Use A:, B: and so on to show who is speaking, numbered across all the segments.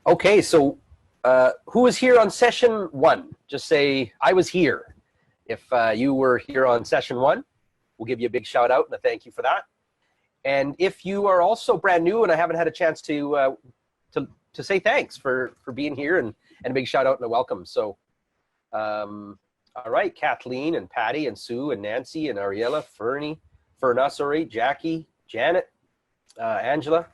A: Okay, so who was here on session one? Just say, I was here. If you were here on session one, we'll give you a big shout out and a thank you for that. And if you are also brand new and I haven't had a chance to say thanks for being here and a big shout out and a welcome. So, all right, Kathleen and Patty and Sue and Nancy and Ariella, Ferna, sorry, Jackie, Janet, Angela.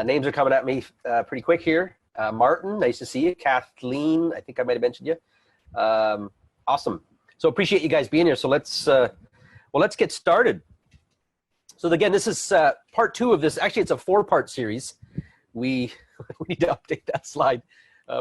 A: Names are coming at me pretty quick here. Martin, nice to see you. Kathleen, I think I might have mentioned you. Awesome. So appreciate you guys being here. So let's get started. So again, this is part two of this. Actually, it's a 4-part series. We need to update that slide.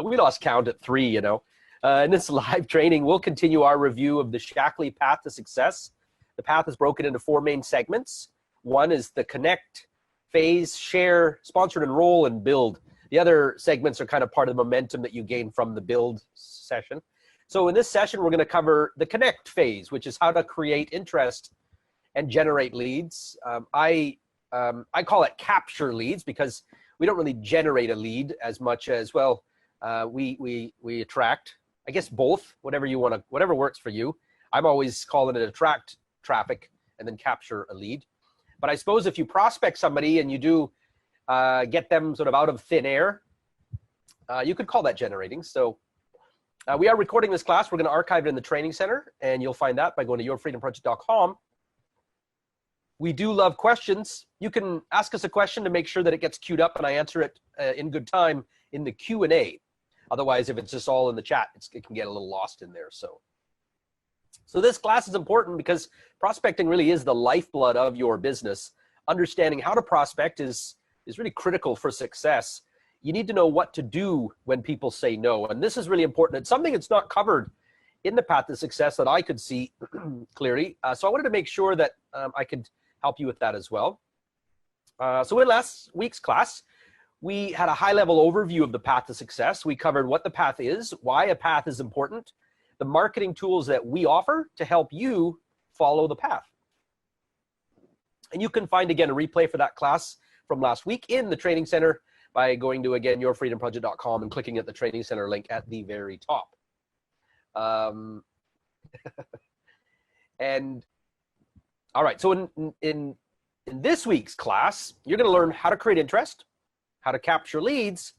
A: We lost count at 3, you know. In this live training, we'll continue our review of the Shaklee Path to Success. The path is broken into 4 main segments. One is the connect phase, share, sponsor, enroll, and build. The other segments are kind of part of the momentum that you gain from the build session. So in this session, we're going to cover the connect phase, which is how to create interest and generate leads. I call it capture leads because we don't really generate a lead as much as, well, we attract. I guess both, whatever you want to, whatever works for you. I'm always calling it attract traffic and then capture a lead. But I suppose if you prospect somebody and you do get them sort of out of thin air, you could call that generating. So we are recording this class. We're going to archive it in the training center, and you'll find that by going to yourfreedomproject.com. We do love questions. You can ask us a question to make sure that it gets queued up and I answer it in good time in the Q&A. Otherwise, if it's just all in the chat, it can get a little lost in there. So this class is important because prospecting really is the lifeblood of your business. Understanding how to prospect is really critical for success. You need to know what to do when people say no. And this is really important. It's something that's not covered in the path to success that I could see clearly. So I wanted to make sure that I could help you with that as well. So in last week's class, we had a high-level overview of the path to success. We covered what the path is, why a path is important, the marketing tools that we offer to help you follow the path. And you can find, again, a replay for that class from last week in the training center by going to, again, yourfreedomproject.com and clicking at the training center link at the very top. And all right, so in this week's class, you're going to learn how to create interest, how to capture leads,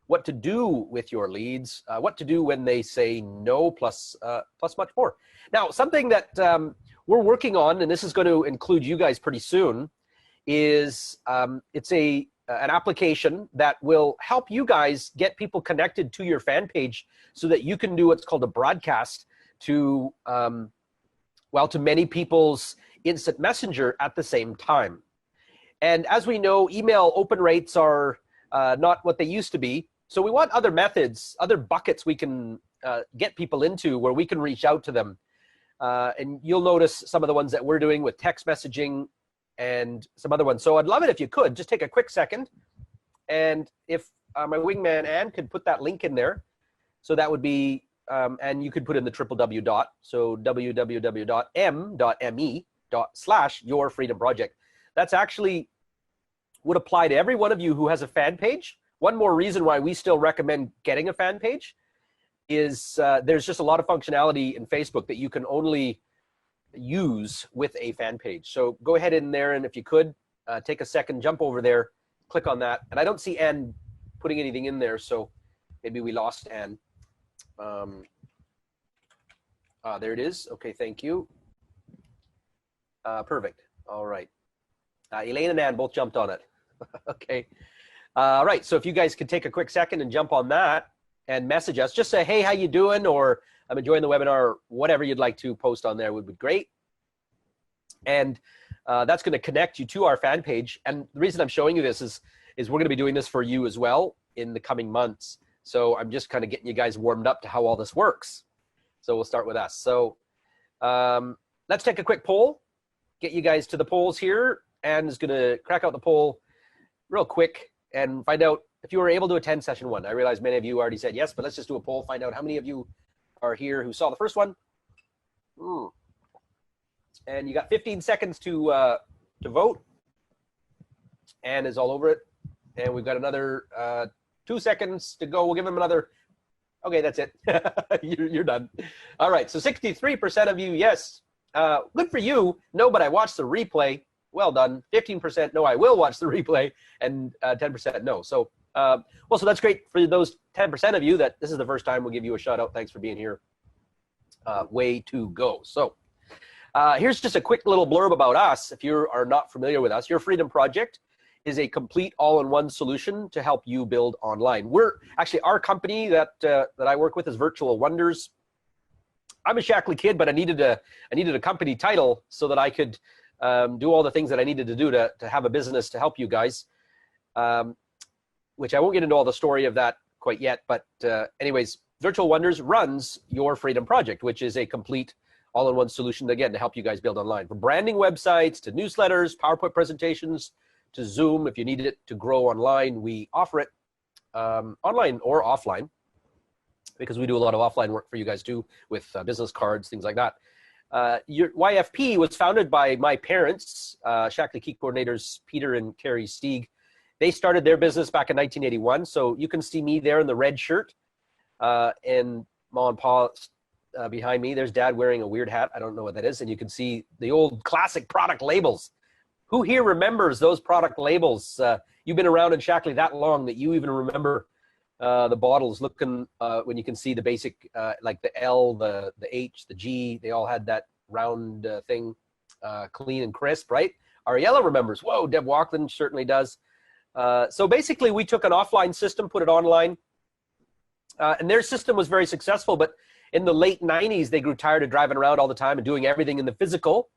A: what to do with your leads, what to do when they say no, plus much more. Now, something that we're working on, and this is going to include you guys pretty soon, is it's an application that will help you guys get people connected to your fan page so that you can do what's called a broadcast to, to many people's instant messenger at the same time. And as we know, email open rates are not what they used to be. So we want other methods, other buckets we can get people into where we can reach out to them. And you'll notice some of the ones that we're doing with text messaging and some other ones. So I'd love it if you could just take a quick second. And if my wingman, Ann, could put that link in there. So that would be, and you could put in the www dot, so www.m.me/yourfreedomproject. That's actually would apply to every one of you who has a fan page. One more reason why we still recommend getting a fan page is there's just a lot of functionality in Facebook that you can only use with a fan page. So go ahead in there, and if you could, take a second, jump over there, click on that. And I don't see Ann putting anything in there, so maybe we lost Ann. There it is. Okay, thank you. Perfect. All right. Elaine and Ann both jumped on it. Okay. All right. So if you guys could take a quick second and jump on that and message us, just say, hey, how you doing? Or I'm enjoying the webinar, or whatever you'd like to post on there would be great. And that's going to connect you to our fan page. And the reason I'm showing you this is we're going to be doing this for you as well in the coming months. So I'm just kind of getting you guys warmed up to how all this works. So we'll start with us. So let's take a quick poll, get you guys to the polls here. Ann is going to crack out the poll real quick and find out if you were able to attend session 1. I realize many of you already said yes, but let's just do a poll, find out how many of you are here who saw the first one. And you got 15 seconds to vote. Ann is all over it. And we've got another 2 2 seconds to go. We'll give him another. Okay, that's it. You're done. All right, so 63% of you, yes. Good for you. No, but I watched the replay. Well done. 15%, no, I will watch the replay. And 10% no. So, well, so that's great for those 10% of you that this is the first time we'll give you a shout out. Thanks for being here. Way to go. So here's just a quick little blurb about us. If you are not familiar with us, Your Freedom Project is a complete all-in-one solution to help you build online. We're actually, our company that I work with is Virtual Wonders. I'm a Shaklee kid, but I needed a company title so that I could do all the things that I needed to do to have a business to help you guys, which I won't get into all the story of that quite yet. But anyways, Virtual Wonders runs Your Freedom Project, which is a complete all-in-one solution, again, to help you guys build online. From branding websites to newsletters, PowerPoint presentations, to Zoom. If you need it to grow online, we offer it online or offline, because we do a lot of offline work for you guys too, with business cards, things like that. Your YFP was founded by my parents, Shaklee Key coordinators Peter and Carrie Stieg. They started their business back in 1981, so you can see me there in the red shirt, and Mom and Pa behind me. There's Dad wearing a weird hat. I don't know what that is, and you can see the old classic product labels. Who here remembers those product labels? You've been around in Shaklee that long that you even remember the bottles looking, when you can see the basic, like the L, the H, the G, they all had that round thing, clean and crisp, right? Ariella remembers. Whoa, Deb Walkland certainly does. So basically, we took an offline system, put it online, and their system was very successful, but in the late 90s, they grew tired of driving around all the time and doing everything in the physical.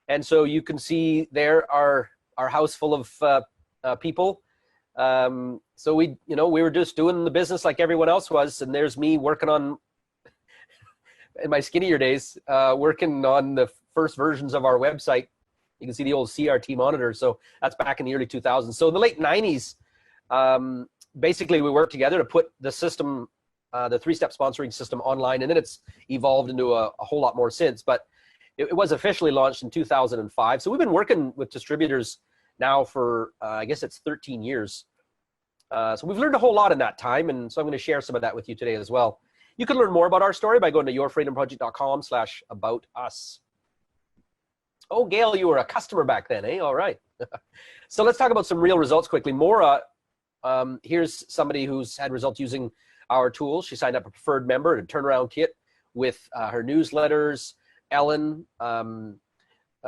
A: And so you can see there our house full of people. So we were just doing the business like everyone else was. And there's me working on, in my skinnier days, working on the first versions of our website. You can see the old CRT monitor. So that's back in the early 2000s. So in the late 90s, basically we worked together to put the system, the three-step sponsoring system online. And then it's evolved into a whole lot more since. But it was officially launched in 2005. So we've been working with distributors now for, I guess it's 13 years. So we've learned a whole lot in that time. And so I'm going to share some of that with you today as well. You can learn more about our story by going to yourfreedomproject.com/about-us. Oh, Gail, you were a customer back then, eh? All right. So let's talk about some real results quickly. Maura, here's somebody who's had results using our tools. She signed up a preferred member, a turnaround kit with her newsletters. Ellen,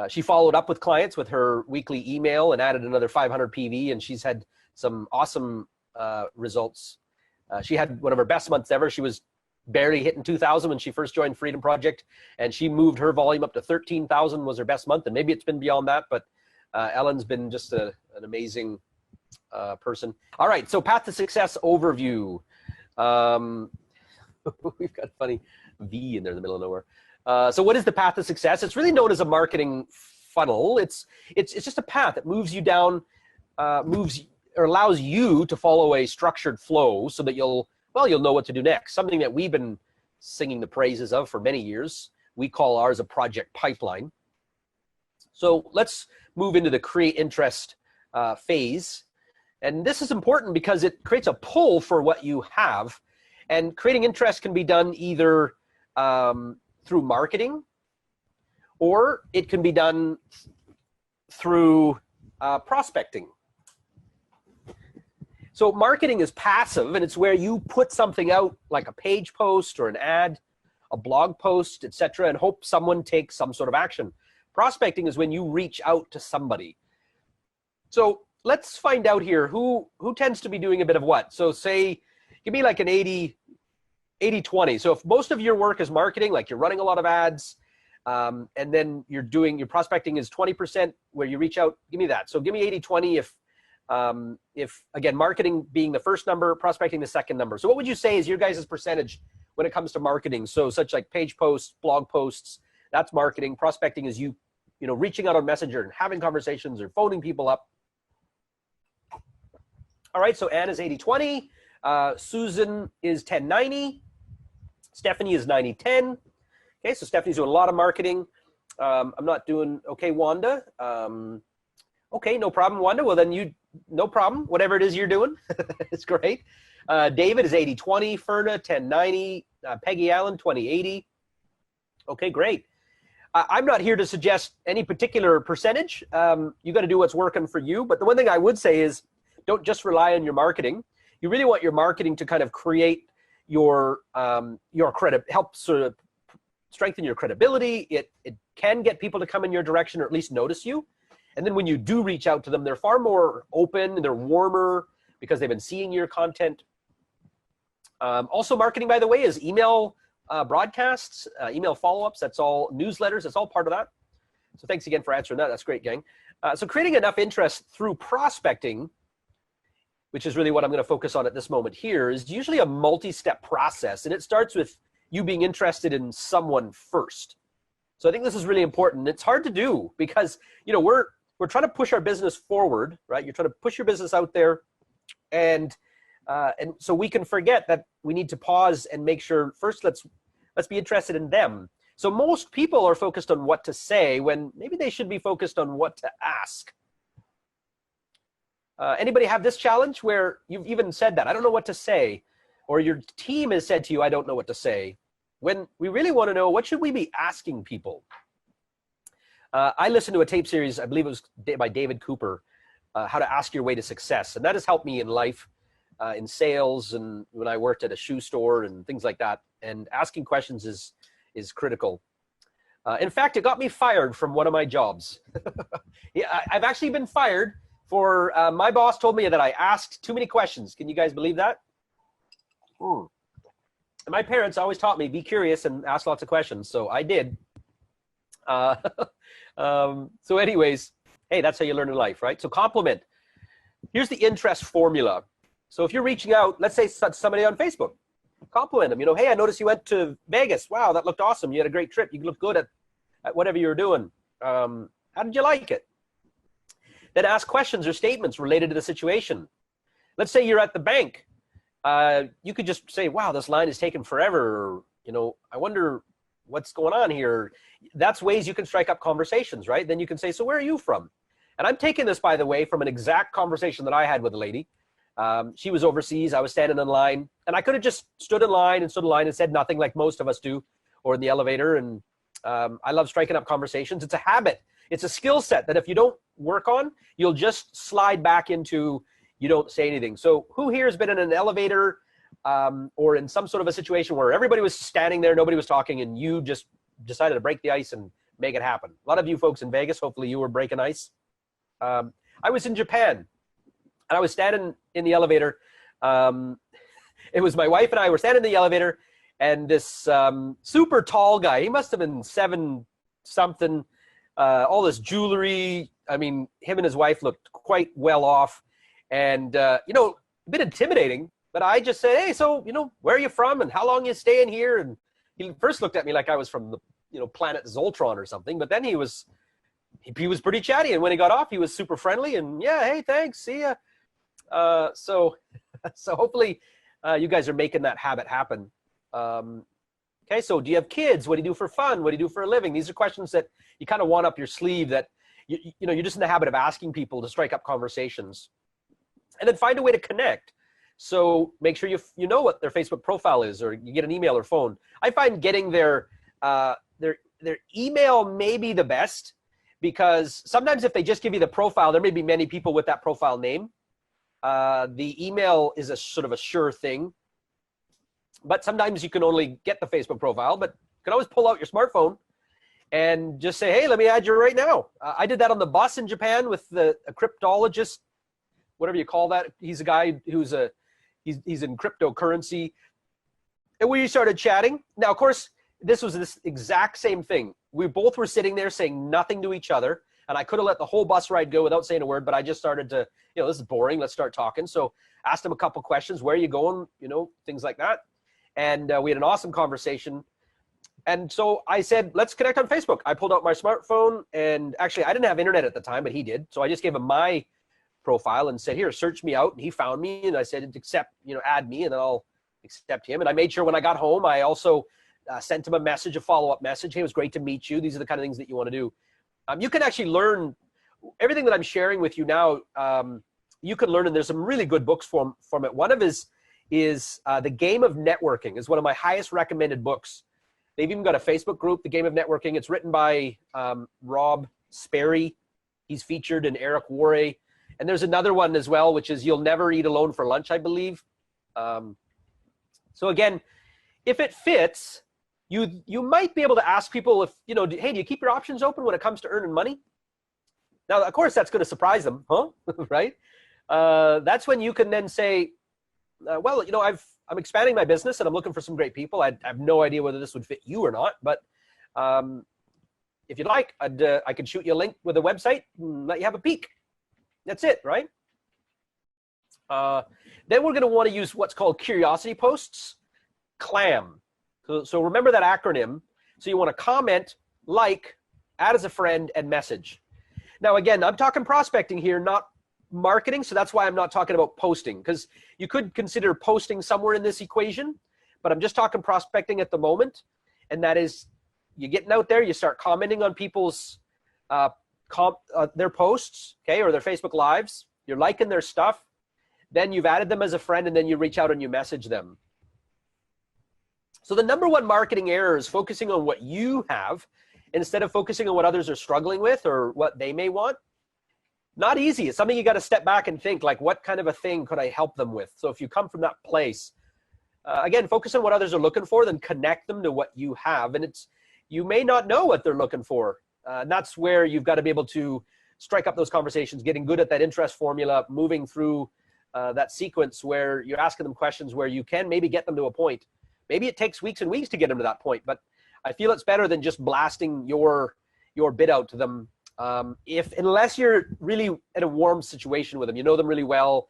A: she followed up with clients with her weekly email and added another 500 PV, and she's had some awesome results. She had one of her best months ever. She was barely hitting 2,000 when she first joined Freedom Project, and she moved her volume up to 13,000 was her best month, and maybe it's been beyond that, but Ellen's been just an amazing person. All right, so path to success overview. We've got a funny V in there in the middle of nowhere. So what is the path to success? It's really known as a marketing funnel. It's just a path that moves you down, allows you to follow a structured flow so that you'll know what to do next. Something that we've been singing the praises of for many years. We call ours a project pipeline. So let's move into the create interest phase. And this is important because it creates a pull for what you have. And creating interest can be done either through marketing, or it can be done through prospecting. So marketing is passive, and it's where you put something out like a page post or an ad, a blog post, etc., and hope someone takes some sort of action. Prospecting is when you reach out to somebody. So let's find out here who tends to be doing a bit of what. So say, give me like an 80-20. So if most of your work is marketing, like you're running a lot of ads, and then your prospecting is 20% where you reach out, give me that. So give me 80-20 if again, marketing being the first number, prospecting the second number. So what would you say is your guys' percentage when it comes to marketing? So such like page posts, blog posts, that's marketing. Prospecting is you reaching out on Messenger and having conversations or phoning people up. All right, so Anne is 80-20. Susan is 10-90. Stephanie is 90-10. Okay, so Stephanie's doing a lot of marketing. I'm not doing, okay, Wanda. Okay, no problem, Wanda. Well, then you no problem. Whatever it is you're doing, it's great. David is 80-20, Ferna 1090, Peggy Allen 2080. Okay, great. I'm not here to suggest any particular percentage. You got to do what's working for you. But the one thing I would say is don't just rely on your marketing. You really want your marketing to kind of create your help sort of strengthen your credibility. It can get people to come in your direction or at least notice you. And then when you do reach out to them, they're far more open, they're warmer because they've been seeing your content. Also marketing, by the way, is email broadcasts, email follow-ups. That's all newsletters. That's all part of that. So thanks again for answering that. That's great, gang. So creating enough interest through prospecting, which is really what I'm going to focus on at this moment here, is usually a multi-step process. And it starts with you being interested in someone first. So I think this is really important. It's hard to do because, you know, we're trying to push our business forward, right? You're trying to push your business out there. And so we can forget that we need to pause and make sure first let's be interested in them. So most people are focused on what to say when maybe they should be focused on what to ask. Anybody have this challenge where you've even said that, I don't know what to say, or your team has said to you, I don't know what to say, when we really want to know what should we be asking people? I listened to a tape series, I believe it was by David Cooper, How to Ask Your Way to Success. And that has helped me in life, in sales, and when I worked at a shoe store and things like that. And asking questions is critical. In fact, it got me fired from one of my jobs. Yeah, I've actually been fired for, my boss told me that I asked too many questions. Can you guys believe that? And my parents always taught me, be curious and ask lots of questions. So I did. So anyways, hey, that's how you learn in life, right? So compliment. Here's the interest formula. So if you're reaching out, let's say somebody on Facebook, compliment them. You know, hey, I noticed you went to Vegas. Wow, that looked awesome. You had a great trip. You looked good at whatever you were doing. How did you like it? Then ask questions or statements related to the situation. Let's say you're at the bank. You could just say, wow, this line is taking forever. Or, you know, I wonder what's going on here. That's ways you can strike up conversations, right? Then you can say, so where are you from? And I'm taking this, by the way, from an exact conversation that I had with a lady. She was overseas. I was standing in line. And I could have just stood in line and said nothing like most of us do, or in the elevator. And I love striking up conversations. It's a habit. It's a skill set that if you don't work on, you'll just slide back into you don't say anything. So who here has been in an elevator or in some sort of a situation where everybody was standing there, nobody was talking, and you just decided to break the ice and make it happen? A lot of you folks in Vegas, hopefully you were breaking ice. I was in Japan, and I was standing in the elevator. It was my wife and I were standing in the elevator, and this super tall guy, he must have been 7-something, all this jewelry. I mean, him and his wife looked quite well off. And, you know, a bit intimidating, but I just said, hey, so, you know, where are you from and how long you staying here? And he first looked at me like I was from the, you know, planet Zoltron or something, but then he was pretty chatty. And when he got off, he was super friendly and yeah, hey, thanks. See ya. So hopefully you guys are making that habit happen. Okay. So do you have kids? What do you do for fun? What do you do for a living? These are questions that you kind of want up your sleeve that, you know, you're just in the habit of asking people to strike up conversations. And then find a way to connect. So make sure you know what their Facebook profile is, or you get an email or phone. I find getting their email may be the best, because sometimes if they just give you the profile, there may be many people with that profile name. The email is a sort of a sure thing. But sometimes you can only get the Facebook profile, but you can always pull out your smartphone and just say, hey, let me add you right now. I did that on the bus in Japan with a cryptologist, whatever you call that. He's a guy who's he's in cryptocurrency. And we started chatting. Now, of course, this was this exact same thing. We both were sitting there saying nothing to each other. And I could have let the whole bus ride go without saying a word, but I just started to, you know, this is boring. Let's start talking. So asked him a couple questions. Where are you going? You know, things like that. And we had an awesome conversation. And so I said, let's connect on Facebook. I pulled out my smartphone, and actually I didn't have internet at the time, but he did. So I just gave him my profile and said, here, search me out. And he found me, and I said, accept, you know, add me, and then I'll accept him. And I made sure when I got home, I also sent him a message, a follow-up message. Hey, it was great to meet you. These are the kind of things that you want to do. You can actually learn everything that I'm sharing with you now. you can learn, and there's some really good books from it. One of his is The Game of Networking, is one of my highest recommended books. They've even got a Facebook group, The Game of Networking. It's written by Rob Sperry. He's featured in Eric Worre. And there's another one as well, which is You'll Never Eat Alone for Lunch, I believe. So again, if it fits, you might be able to ask people if, you know, hey, do you keep your options open when it comes to earning money? Now, of course, that's going to surprise them, huh? Right? That's when you can then say, well, you know, I'm expanding my business and I'm looking for some great people. I have no idea whether this would fit you or not, but if you'd like, I could shoot you a link with a website and let you have a peek. That's it, right? Then we're going to want to use what's called curiosity posts, CLAM. So remember that acronym. So you want to comment, like, add as a friend, and message. Now, again, I'm talking prospecting here, not marketing. So that's why I'm not talking about posting, because you could consider posting somewhere in this equation, but I'm just talking prospecting at the moment. And that is, you're getting out there, you start commenting on people's their posts, okay, or their Facebook Lives. You're liking their stuff. Then you've added them as a friend, and then you reach out and you message them. So the number one marketing error is focusing on what you have instead of focusing on what others are struggling with or what they may want. Not easy. It's something you got to step back and think, like, what kind of a thing could I help them with? So if you come from that place, again, focus on what others are looking for, then connect them to what you have. And you may not know what they're looking for. And that's where you've got to be able to strike up those conversations, getting good at that interest formula, moving through that sequence where you're asking them questions where you can maybe get them to a point. Maybe it takes weeks and weeks to get them to that point, but I feel it's better than just blasting your bid out to them. Unless you're really in a warm situation with them, you know them really well.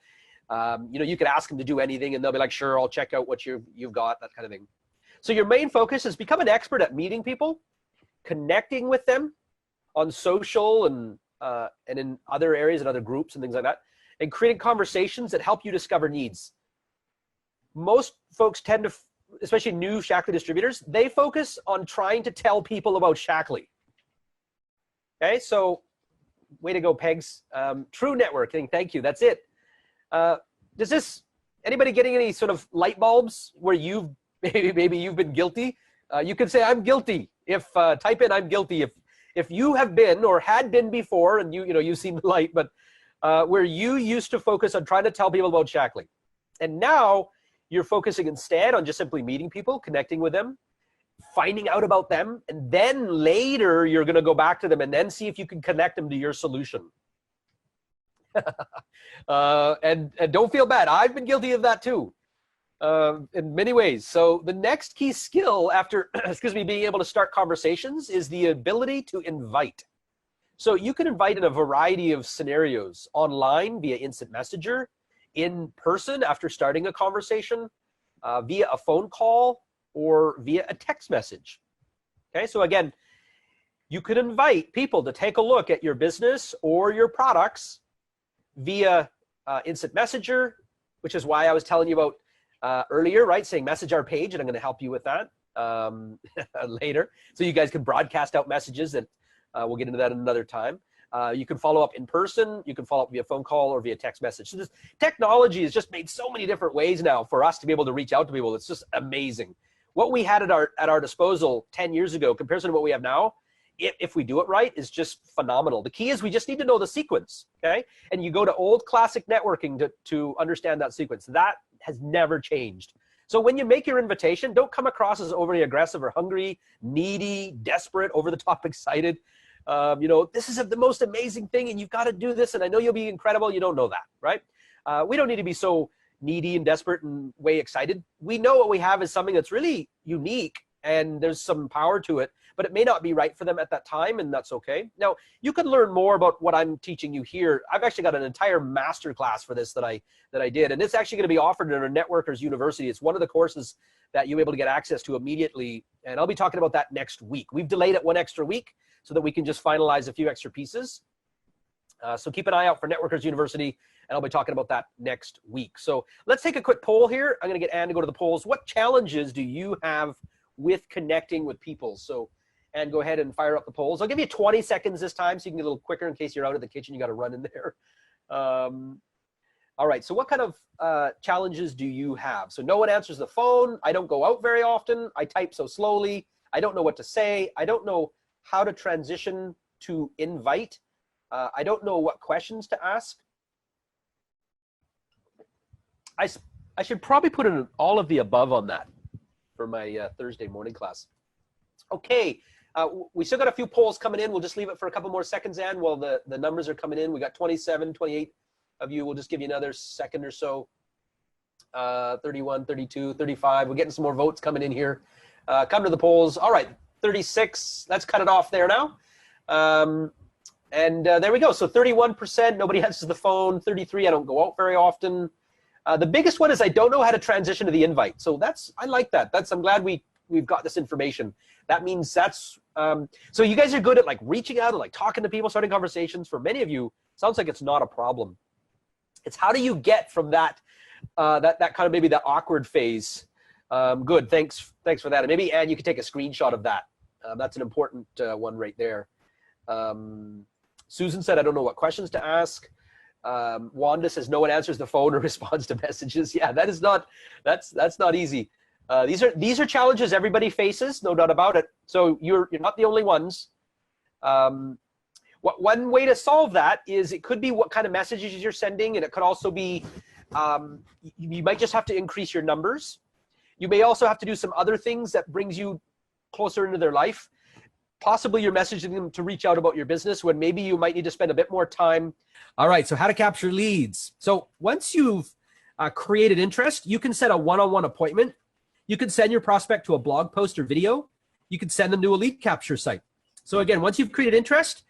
A: You know, you could ask them to do anything and they'll be like, sure, I'll check out what you've got, that kind of thing. So your main focus is become an expert at meeting people, connecting with them on social and in other areas and other groups and things like that, and creating conversations that help you discover needs. Most folks tend to, especially new Shaklee distributors, they focus on trying to tell people about Shaklee. Okay, so way to go, Pegs. True networking, thank you, that's it. Anybody getting any sort of light bulbs where maybe you've been guilty? You could say, I'm guilty. If type in, I'm guilty. If you have been or had been before, and you've seen the light, but where you used to focus on trying to tell people about Shaklee, and now you're focusing instead on just simply meeting people, connecting with them, finding out about them, and then later you're going to go back to them and then see if you can connect them to your solution. And don't feel bad. I've been guilty of that too, in many ways. So the next key skill after, being able to start conversations is the ability to invite. So you can invite in a variety of scenarios: online via instant messenger, in person after starting a conversation, via a phone call, or via a text message. Okay, so again, you could invite people to take a look at your business or your products via instant messenger, which is why I was telling you about earlier, right? Saying message our page, and I'm going to help you with that later. So you guys can broadcast out messages, and we'll get into that another time. You can follow up in person, you can follow up via phone call or via text message. So this technology has just made so many different ways now for us to be able to reach out to people. It's just amazing. What we had at our disposal 10 years ago, compared to what we have now, if we do it right, is just phenomenal. The key is we just need to know the sequence, okay? And you go to old classic networking to understand that sequence. That has never changed. So when you make your invitation, don't come across as overly aggressive or hungry, needy, desperate, over the top excited. This is the most amazing thing and you've got to do this and I know you'll be incredible. You don't know that, right? We don't need to be so needy and desperate and way excited. We know what we have is something that's really unique and there's some power to it, but it may not be right for them at that time, and that's okay. Now, you can learn more about what I'm teaching you here. I've actually got an entire master class for this that I did, and it's actually going to be offered in our Networkers University. It's one of the courses that you'll be able to get access to immediately, and I'll be talking about that next week. We've delayed it one extra week so that we can just finalize a few extra pieces. So keep an eye out for Networkers University, and I'll be talking about that next week. So let's take a quick poll here. I'm going to get Ann to go to the polls. What challenges do you have with connecting with people? So, and go ahead and fire up the polls. I'll give you 20 seconds this time so you can get a little quicker in case you're out of the kitchen, you got to run in there. All right, so what kind of challenges do you have? So no one answers the phone. I don't go out very often. I type so slowly. I don't know what to say. I don't know how to transition to invite. I don't know what questions to ask. I should probably put in all of the above on that for my Thursday morning class. Okay, we still got a few polls coming in. We'll just leave it for a couple more seconds, Ann, while the numbers are coming in. We got 27, 28 of you. We'll just give you another second or so. 31, 32, 35. We're getting some more votes coming in here. Come to the polls. All right, 36. Let's cut it off there now. There we go. So 31%, nobody answers the phone. 33, I don't go out very often. The biggest one is I don't know how to transition to the invite. So I like that. I'm glad we've got this information. That means so you guys are good at like reaching out and like talking to people, starting conversations. For many of you, sounds like it's not a problem. It's how do you get from that kind of maybe that awkward phase. Good, thanks for that. And maybe, Ann, you could take a screenshot of that. That's an important one right there. Susan said, I don't know what questions to ask. Wanda says no one answers the phone or responds to messages. Yeah, that's not easy. These are challenges everybody faces, no doubt about it. So you're not the only ones. One way to solve that is it could be what kind of messages you're sending, and it could also be you might just have to increase your numbers. You may also have to do some other things that brings you closer into their life. Possibly you're messaging them to reach out about your business when maybe you might need to spend a bit more time. All right, so how to capture leads. So once you've created interest, you can set a one-on-one appointment. You can send your prospect to a blog post or video. You can send them to a lead capture site. So again, once you've created interest,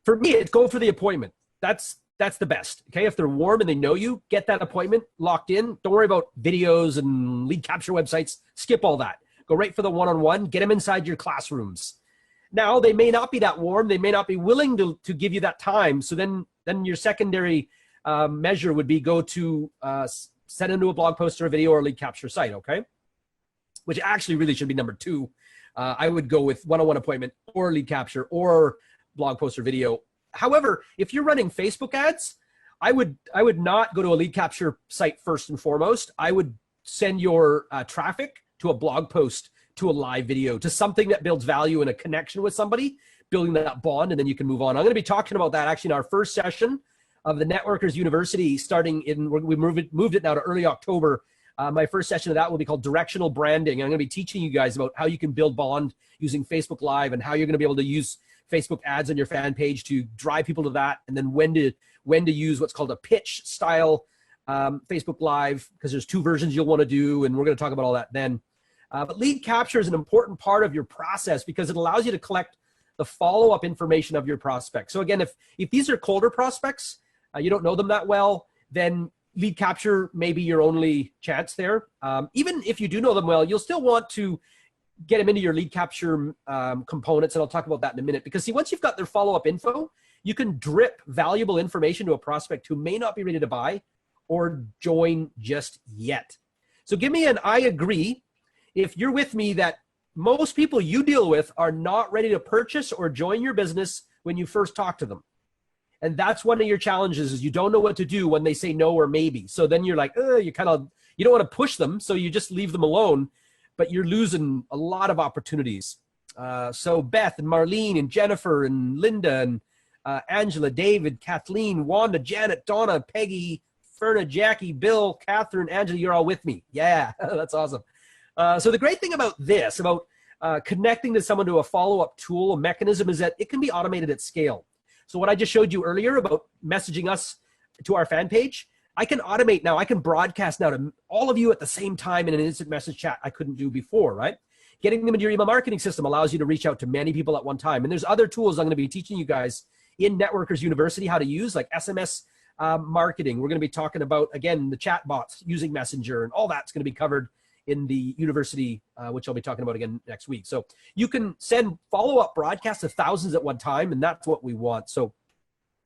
A: for me, it's go for the appointment. That's the best. Okay, if they're warm and they know you, get that appointment locked in. Don't worry about videos and lead capture websites. Skip all that. Go right for the one-on-one. Get them inside your classrooms. Now, they may not be that warm. They may not be willing to give you that time. So then your secondary measure would be go to send them to a blog post or a video or a lead capture site, okay? Which actually really should be number 2. I would go with one-on-one appointment or lead capture or blog post or video. However, if you're running Facebook ads, I would not go to a lead capture site first and foremost. I would send your traffic to a blog post, to a live video, to something that builds value and a connection with somebody, building that bond, and then you can move on. I'm going to be talking about that actually in our first session of the Networkers University starting we moved it now to early October. My first session of that will be called Directional Branding. I'm going to be teaching you guys about how you can build bond using Facebook Live and how you're going to be able to use Facebook ads on your fan page to drive people to that, and then when to use what's called a pitch style Facebook Live, because there's 2 versions you'll want to do, and we're going to talk about all that then. But lead capture is an important part of your process because it allows you to collect the follow-up information of your prospects. So again, if these are colder prospects, you don't know them that well, then lead capture may be your only chance there. Even if you do know them well, you'll still want to get them into your lead capture components, and I'll talk about that in a minute. Because see, once you've got their follow-up info, you can drip valuable information to a prospect who may not be ready to buy or join just yet. So give me an I agree if you're with me that most people you deal with are not ready to purchase or join your business when you first talk to them. And that's one of your challenges, is you don't know what to do when they say no or maybe. So then you're like, you don't want to push them, so you just leave them alone, but you're losing a lot of opportunities. So Beth and Marlene and Jennifer and Linda and Angela, David, Kathleen, Wanda, Janet, Donna, Peggy, Ferna, Jackie, Bill, Catherine, Angela, you're all with me. Yeah, that's awesome. So the great thing about this, about connecting to someone to a follow-up tool, a mechanism, is that it can be automated at scale. So what I just showed you earlier about messaging us to our fan page, I can automate now. I can broadcast now to all of you at the same time in an instant message chat I couldn't do before, right? Getting them into your email marketing system allows you to reach out to many people at one time. And there's other tools I'm going to be teaching you guys in Networkers University how to use, like SMS marketing. We're going to be talking about, again, the chat bots using Messenger, and all that's going to be covered in the university, which I'll be talking about again next week. So you can send follow-up broadcasts to thousands at one time, and that's what we want. So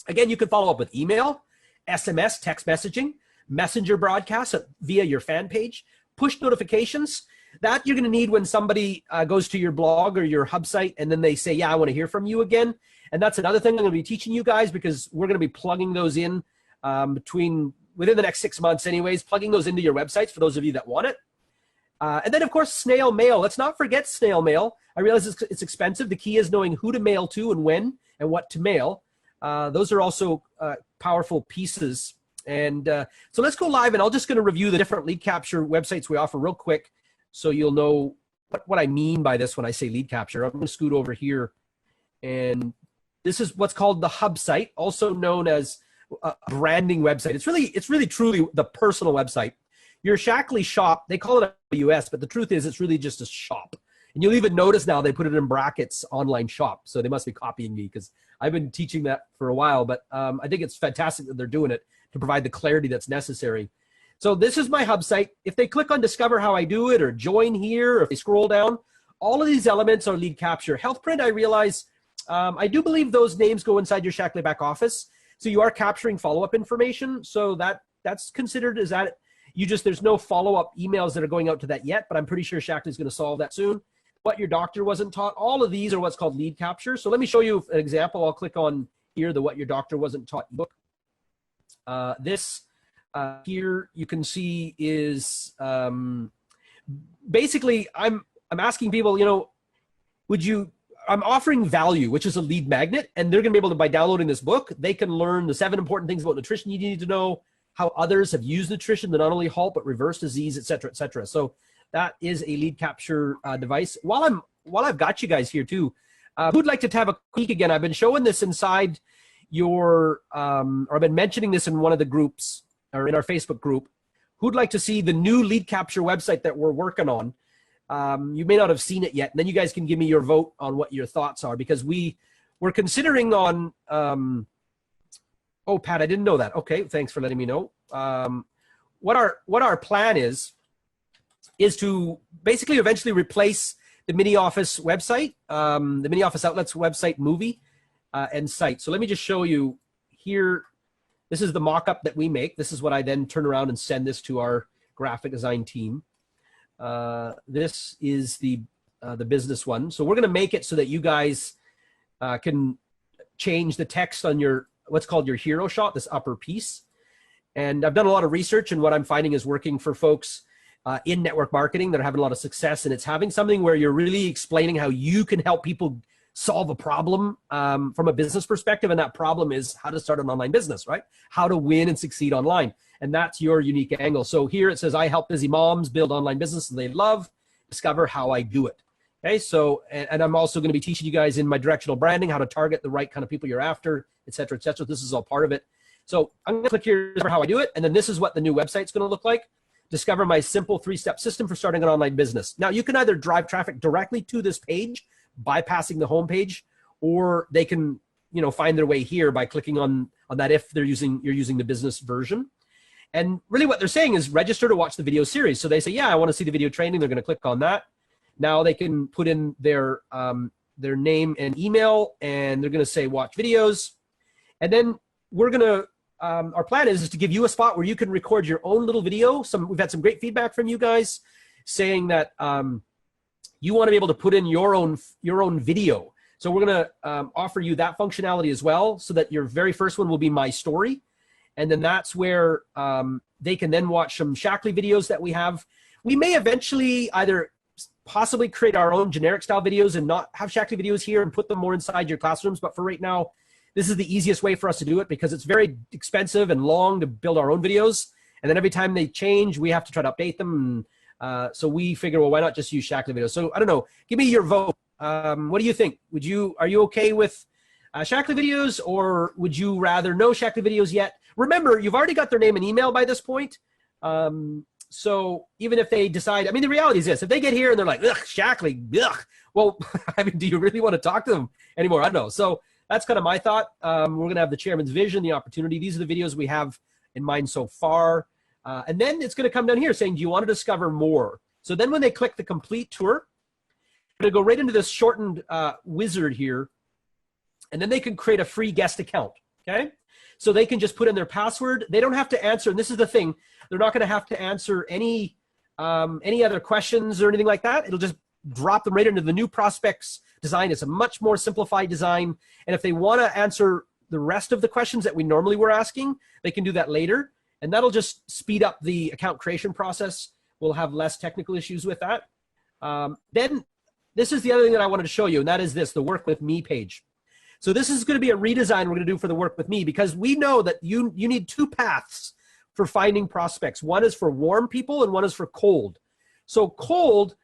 A: again, you can follow up with email, SMS, text messaging, messenger broadcasts via your fan page, push notifications. That you're going to need when somebody goes to your blog or your hub site, and then they say, yeah, I want to hear from you again. And that's another thing I'm going to be teaching you guys, because we're going to be plugging those in between within the next 6 months anyways, plugging those into your websites for those of you that want it. And then, of course, snail mail. Let's not forget snail mail. I realize it's expensive. The key is knowing who to mail to and when and what to mail. Those are also powerful pieces. And so let's go live, and I'm just going to review the different lead capture websites we offer real quick so you'll know what I mean by this when I say lead capture. I'm going to scoot over here, and this is what's called the hub site, also known as a branding website. It's really truly the personal website. Your Shaklee shop, they call it a US, but the truth is it's really just a shop. And you'll even notice now they put it in brackets, online shop. So they must be copying me because I've been teaching that for a while, but I think it's fantastic that they're doing it to provide the clarity that's necessary. So this is my hub site. If they click on discover how I do it or join here, or if they scroll down, all of these elements are lead capture. HealthPrint, I realize, I do believe those names go inside your Shaklee back office. So you are capturing follow-up information. So that's considered as that. There's no follow-up emails that are going out to that yet, but I'm pretty sure Shaklee is going to solve that soon. What your doctor wasn't taught, all of these are what's called lead capture. So let me show you an example. I'll click on here, the what your doctor wasn't taught book. This here you can see is basically I'm asking people, I'm offering value, which is a lead magnet, and they're going to be able to, by downloading this book, they can learn the 7 important things about nutrition you need to know, how others have used nutrition to not only halt but reverse disease, et cetera, et cetera. So that is a lead capture device. While I've got you guys here too, who'd like to have a peek again? I've been showing this inside your, or I've been mentioning this in one of the groups or in our Facebook group. Who'd like to see the new lead capture website that we're working on? You may not have seen it yet, and then you guys can give me your vote on what your thoughts are, because we're considering on, oh, Pat, I didn't know that. Okay, thanks for letting me know. What our plan is to basically eventually replace the Mini Office website, the Mini Office Outlet's website, movie, and site. So let me just show you here. This is the mock-up that we make. This is what I then turn around and send this to our graphic design team. This is the business one. So we're going to make it so that you guys can change the text on your what's called your hero shot, this upper piece. And I've done a lot of research, and what I'm finding is working for folks in network marketing that are having a lot of success, and it's having something where you're really explaining how you can help people solve a problem from a business perspective, and that problem is how to start an online business, right? How to win and succeed online, and that's your unique angle. So here it says, I help busy moms build online businesses they love, discover how I do it. Okay, so, and I'm also going to be teaching you guys in my directional branding how to target the right kind of people you're after, et cetera, et cetera. This is all part of it. So I'm going to click here for how I do it, and then this is what the new website's going to look like. Discover my simple 3-step system for starting an online business. Now, you can either drive traffic directly to this page, bypassing the home page, or they can, find their way here by clicking on that if you're using the business version. And really what they're saying is register to watch the video series. So they say, yeah, I want to see the video training. They're going to click on that. Now they can put in their name and email, and they're going to say watch videos. And then we're going to, our plan is to give you a spot where you can record your own little video. We've had some great feedback from you guys saying that you want to be able to put in your own video. So we're going to offer you that functionality as well, so that your very first one will be my story. And then that's where they can then watch some Shaklee videos that we have. We may eventually either possibly create our own generic style videos and not have Shaklee videos here and put them more inside your classrooms. But for right now, this is the easiest way for us to do it, because it's very expensive and long to build our own videos. And then every time they change, we have to try to update them. So we figure, well, why not just use Shaklee videos? So I don't know, give me your vote. What do you think? Are you okay with Shaklee videos, or would you rather no Shaklee videos yet? Remember, you've already got their name and email by this point. So even if they decide, the reality is this: if they get here and they're like, ugh, Shaklee, ugh, well, do you really want to talk to them anymore? I don't know. So that's kind of my thought. We're going to have the chairman's vision, the opportunity. These are the videos we have in mind so far. And then it's going to come down here saying, do you want to discover more? So then when they click the complete tour, they're going to go right into this shortened wizard here. And then they can create a free guest account, okay? So they can just put in their password. They don't have to answer, and this is the thing, they're not going to have to answer any other questions or anything like that. It'll just drop them right into the new prospects design. It's a much more simplified design. And if they want to answer the rest of the questions that we normally were asking, they can do that later. And that'll just speed up the account creation process. We'll have less technical issues with that. Then this is the other thing that I wanted to show you, and that is this, the Work With Me page. So this is going to be a redesign we're going to do for the Work With Me, because we know that you need two paths for finding prospects. One is for warm people and one is for cold. So cold,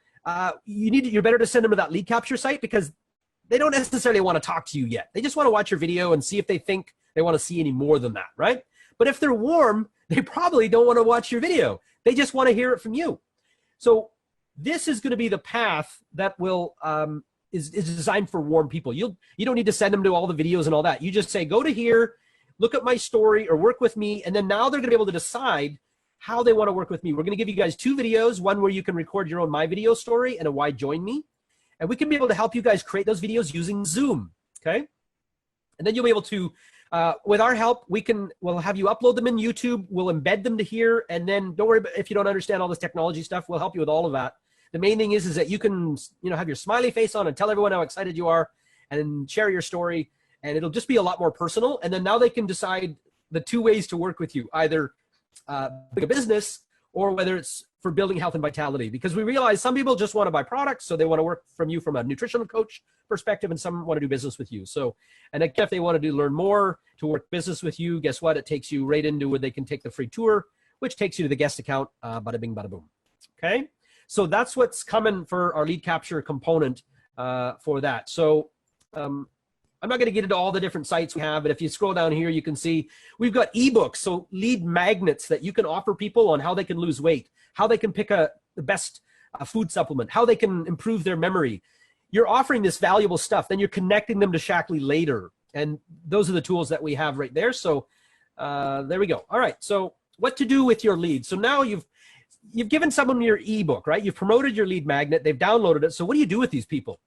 A: you're better to send them to that lead capture site, because they don't necessarily want to talk to you yet. They just want to watch your video and see if they think they want to see any more than that, right? But if they're warm, they probably don't want to watch your video. They just want to hear it from you. So this is going to be the path that will is designed for warm people. You don't need to send them to all the videos and all that. You just say, go to here, look at my story or Work With Me, and then now they're going to be able to decide how they want to work with me. We're going to give you guys two videos, one where you can record your own My Video story and a Why Join Me. And we can be able to help you guys create those videos using Zoom, okay? And then you'll be able to, with our help, we'll have you upload them in YouTube, we'll embed them to here, and then don't worry about if you don't understand all this technology stuff, we'll help you with all of that. The main thing is that you can, have your smiley face on and tell everyone how excited you are and share your story, and it'll just be a lot more personal. And then now they can decide the two ways to work with you, either building a business or whether it's for building health and vitality, because we realize some people just want to buy products, so they want to work from you from a nutritional coach perspective, and some want to do business with you. So, and again, if they want to learn more to work business with you, guess what? It takes you right into where they can take the free tour, which takes you to the guest account, bada bing, bada boom. Okay. So that's what's coming for our lead capture component for that. So I'm not going to get into all the different sites we have, but if you scroll down here, you can see we've got ebooks, so lead magnets that you can offer people on how they can lose weight, how they can pick the best food supplement, how they can improve their memory. You're offering this valuable stuff, then you're connecting them to Shaklee later. And those are the tools that we have right there. So there we go. All right, so what to do with your leads. So now you've given someone your ebook, right? You've promoted your lead magnet, they've downloaded it. So what do you do with these people?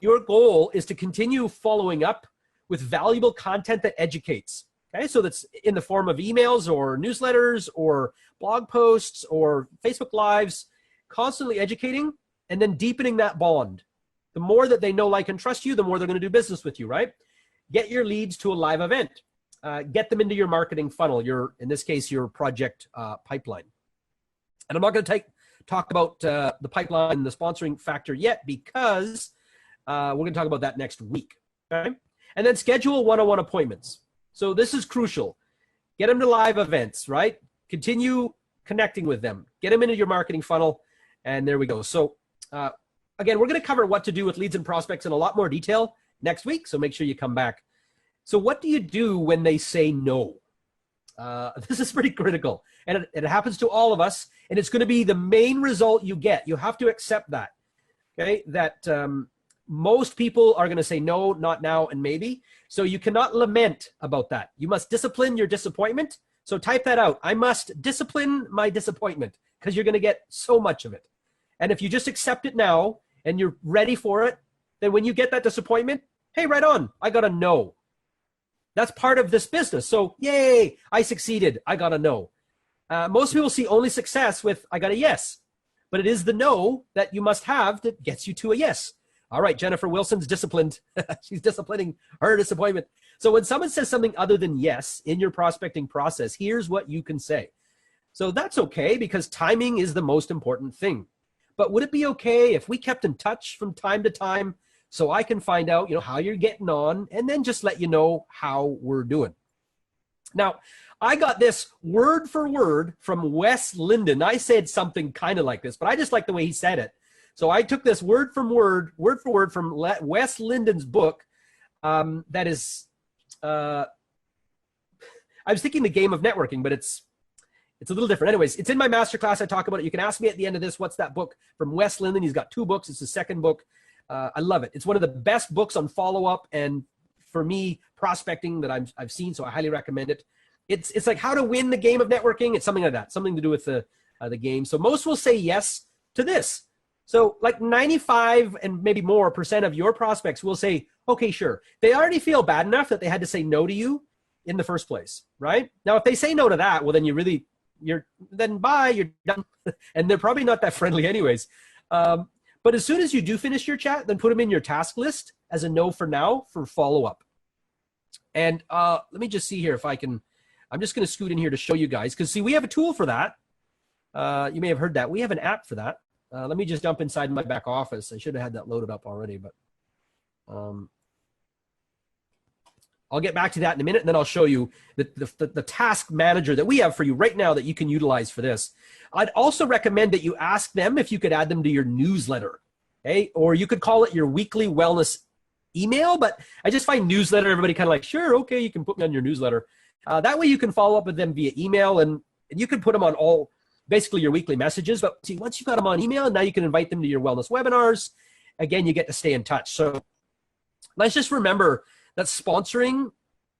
A: Your goal is to continue following up with valuable content that educates. Okay, so that's in the form of emails or newsletters or blog posts or Facebook Lives, constantly educating and then deepening that bond. The more that they know, like, and trust you, the more they're going to do business with you, right? Get your leads to a live event. Get them into your marketing funnel, in this case, your project pipeline. And I'm not going to talk about the pipeline, the sponsoring factor yet, because we're going to talk about that next week, okay? And then schedule one-on-one appointments. So this is crucial. Get them to live events, right? Continue connecting with them. Get them into your marketing funnel, and there we go. So again, we're going to cover what to do with leads and prospects in a lot more detail next week, so make sure you come back. So what do you do when they say no? This is pretty critical, and it happens to all of us, and it's going to be the main result you get. You have to accept that, okay? That most people are going to say no, not now, and maybe. So you cannot lament about that. You must discipline your disappointment. So type that out. I must discipline my disappointment, because you're going to get so much of it. And if you just accept it now and you're ready for it, then when you get that disappointment, hey, right on, I got a no. That's part of this business. So yay, I succeeded, I got a no. Most people see only success with I got a yes, but it is the no that you must have that gets you to a yes. All right, Jennifer Wilson's disciplined. She's disciplining her disappointment. So when someone says something other than yes in your prospecting process, here's what you can say. So that's okay, because timing is the most important thing. But would it be okay if we kept in touch from time to time so I can find out, how you're getting on, and then just let you know how we're doing? Now, I got this word for word from Wes Linden. I said something kind of like this, but I just like the way he said it. So I took this word for word from Wes Linden's book. That is, I was thinking The Game of Networking, but it's a little different. Anyways, it's in my masterclass. I talk about it. You can ask me at the end of this, what's that book from Wes Linden? He's got 2 books. It's his second book. I love it. It's one of the best books on follow-up and, for me, prospecting that I've seen, so I highly recommend it. It's like how to win the game of networking. It's something like that, something to do with the game. So most will say yes to this. So like 95 and maybe more % of your prospects will say, okay, sure. They already feel bad enough that they had to say no to you in the first place, right? Now, if they say no to that, well, then then bye, you're done. And they're probably not that friendly anyways. But as soon as you do finish your chat, then put them in your task list as a no for now for follow-up. And let me just see here if I can I'm just going to scoot in here to show you guys, because see, we have a tool for that. You may have heard that. We have an app for that. Let me just jump inside my back office. I should have had that loaded up already, but I'll get back to that in a minute, and then I'll show you the task manager that we have for you right now that you can utilize for this. I'd also recommend that you ask them if you could add them to your newsletter, okay? Or you could call it your weekly wellness email, but I just find newsletter, everybody kind of like, sure, okay, you can put me on your newsletter. That way you can follow up with them via email, and you can put them on all, basically your weekly messages. But see, once you've got them on email, now you can invite them to your wellness webinars. Again, you get to stay in touch. So let's just remember that sponsoring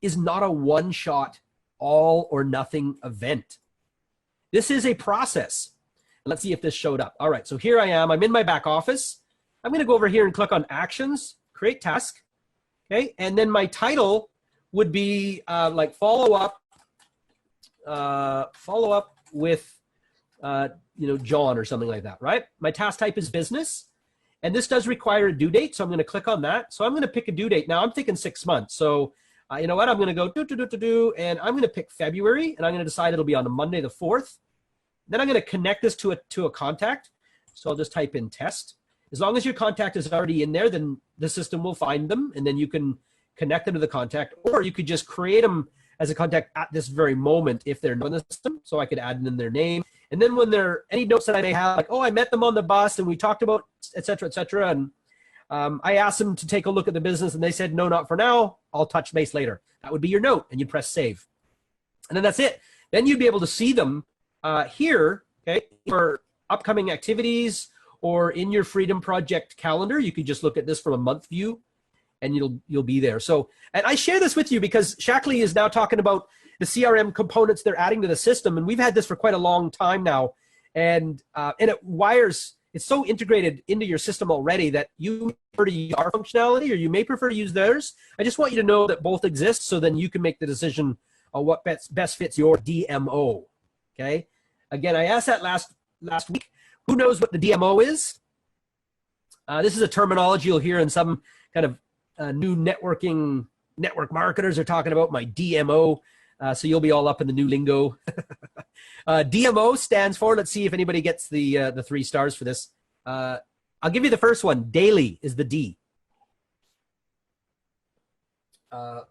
A: is not a one-shot, all or nothing event. This is a process. Let's see if this showed up. All right, so here I am. I'm in my back office. I'm going to go over here and click on Actions, Create Task. Okay, and then my title would be like follow up with John or something like that, right? My task type is business. And this does require a due date, so I'm going to click on that. So I'm going to pick a due date. Now I'm thinking 6 months. So you know what? I'm going to go and I'm going to pick February, and I'm going to decide it'll be on a Monday the 4th. Then I'm going to connect this to a contact. So I'll just type in test. As long as your contact is already in there, then the system will find them, and then you can connect them to the contact, or you could just create them as a contact at this very moment if they're not in the system. So I could add in their name. And then when there are any notes that I may have, like, oh, I met them on the bus and we talked about, et cetera, and I asked them to take a look at the business and they said, no, not for now. I'll touch base later. That would be your note, and you press save. And then that's it. Then you'd be able to see them here, okay, for upcoming activities or in your Freedom Project calendar. You could just look at this from a month view and you'll be there. So, and I share this with you because Shaklee is now talking about the CRM components they're adding to the system, and we've had this for quite a long time now, and it's so integrated into your system already that you may prefer to use our functionality or you may prefer to use theirs. I just want you to know that both exist, so then you can make the decision on what best fits your DMO. Okay. Again, I asked that last week. Who knows what the DMO is? This is a terminology you'll hear in some kind of new network marketers are talking about my DMO. So you'll be all up in the new lingo. DMO stands for, let's see if anybody gets the 3 stars for this. I'll give you the first one. Daily is the D. I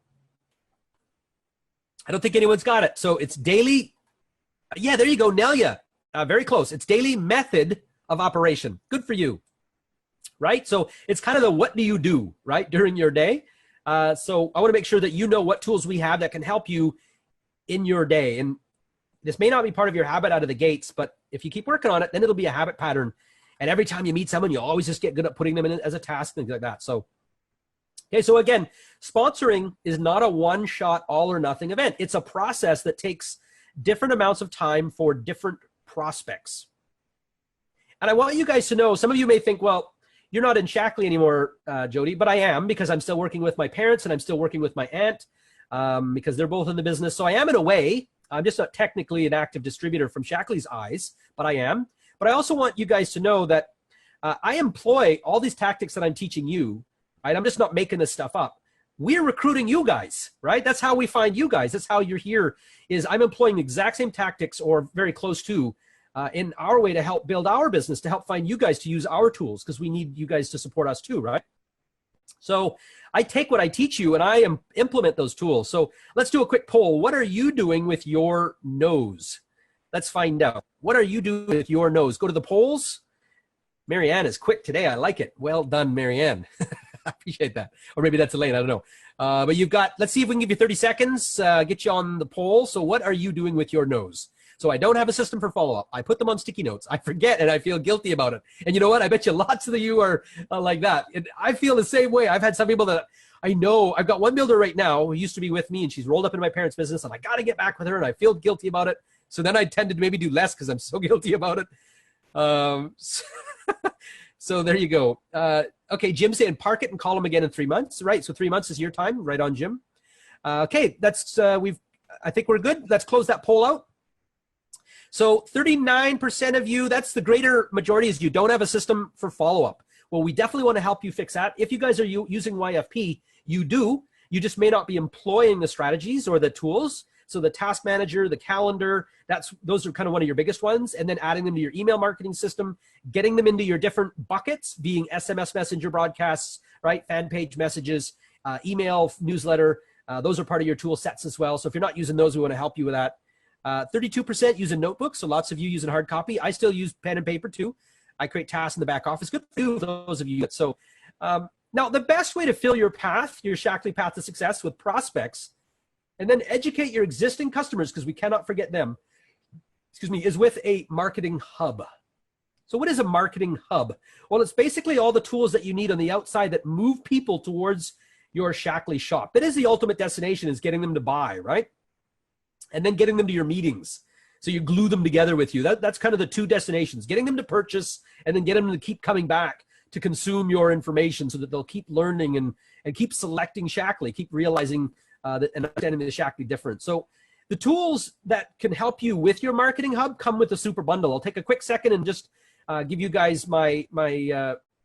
A: don't think anyone's got it. So it's daily. Yeah, there you go, Nelia. Very close. It's daily method of operation. Good for you. Right? So it's kind of the what do you do, right, during your day. So I want to make sure that you know what tools we have that can help you in your day. And this may not be part of your habit out of the gates, but if you keep working on it, then it'll be a habit pattern. And every time you meet someone, you'll always just get good at putting them in as a task, things like that. So, okay, so again, sponsoring is not a one-shot, all or nothing event. It's a process that takes different amounts of time for different prospects. And I want you guys to know, some of you may think, well, you're not in Shaklee anymore, Jody, but I am, because I'm still working with my parents and I'm still working with my aunt because they're both in the business. So I am in a way. I'm just not technically an active distributor from Shaklee's eyes, but I am. But I also want you guys to know that I employ all these tactics that I'm teaching you, right? I'm just not making this stuff up. We're recruiting you guys, right? That's how we find you guys. That's how you're here, is I'm employing the exact same tactics or very close to in our way to help build our business, to help find you guys to use our tools, because we need you guys to support us too, right? So I take what I teach you and I implement those tools. So let's do a quick poll. What are you doing with your nose? Let's find out. What are you doing with your nose? Go to the polls. Marianne is quick today. I like it. Well done, Marianne. I appreciate that. Or maybe that's Elaine. I don't know. But you've got, let's see if we can give you 30 seconds, get you on the poll. So what are you doing with your nose? So I don't have a system for follow-up. I put them on sticky notes. I forget and I feel guilty about it. And you know what? I bet you lots of you are like that. And I feel the same way. I've had some people that I know. I've got one builder right now who used to be with me, and she's rolled up into my parents' business, and I got to get back with her, and I feel guilty about it. So then I tended to maybe do less because I'm so guilty about it. So there you go. Okay, Jim's saying park it and call him again in 3 months. Right, so 3 months is your time. Right on, Jim. Okay, that's I think we're good. Let's close that poll out. So 39% of you, that's the greater majority, is you don't have a system for follow-up. Well, we definitely want to help you fix that. If you guys are using YFP, you do. You just may not be employing the strategies or the tools. So the task manager, the calendar, those are kind of one of your biggest ones. And then adding them to your email marketing system, getting them into your different buckets, being SMS messenger broadcasts, right? Fan page messages, email, newsletter. Those are part of your tool sets as well. So if you're not using those, we want to help you with that. 32% using notebooks. So lots of you using hard copy. I still use pen and paper too. I create tasks in the back office. Good for you, those of you. So now the best way to fill your path, your Shaklee path to success with prospects, and then educate your existing customers, because we cannot forget them, is with a marketing hub. So what is a marketing hub? Well, it's basically all the tools that you need on the outside that move people towards your Shaklee shop. That is the ultimate destination, is getting them to buy, right? And then getting them to your meetings. So you glue them together with you. That's kind of the two destinations, getting them to purchase and then get them to keep coming back to consume your information so that they'll keep learning and keep selecting Shaklee, keep realizing and understanding the Shaklee difference. So the tools that can help you with your marketing hub come with the super bundle. I'll take a quick second and just give you guys my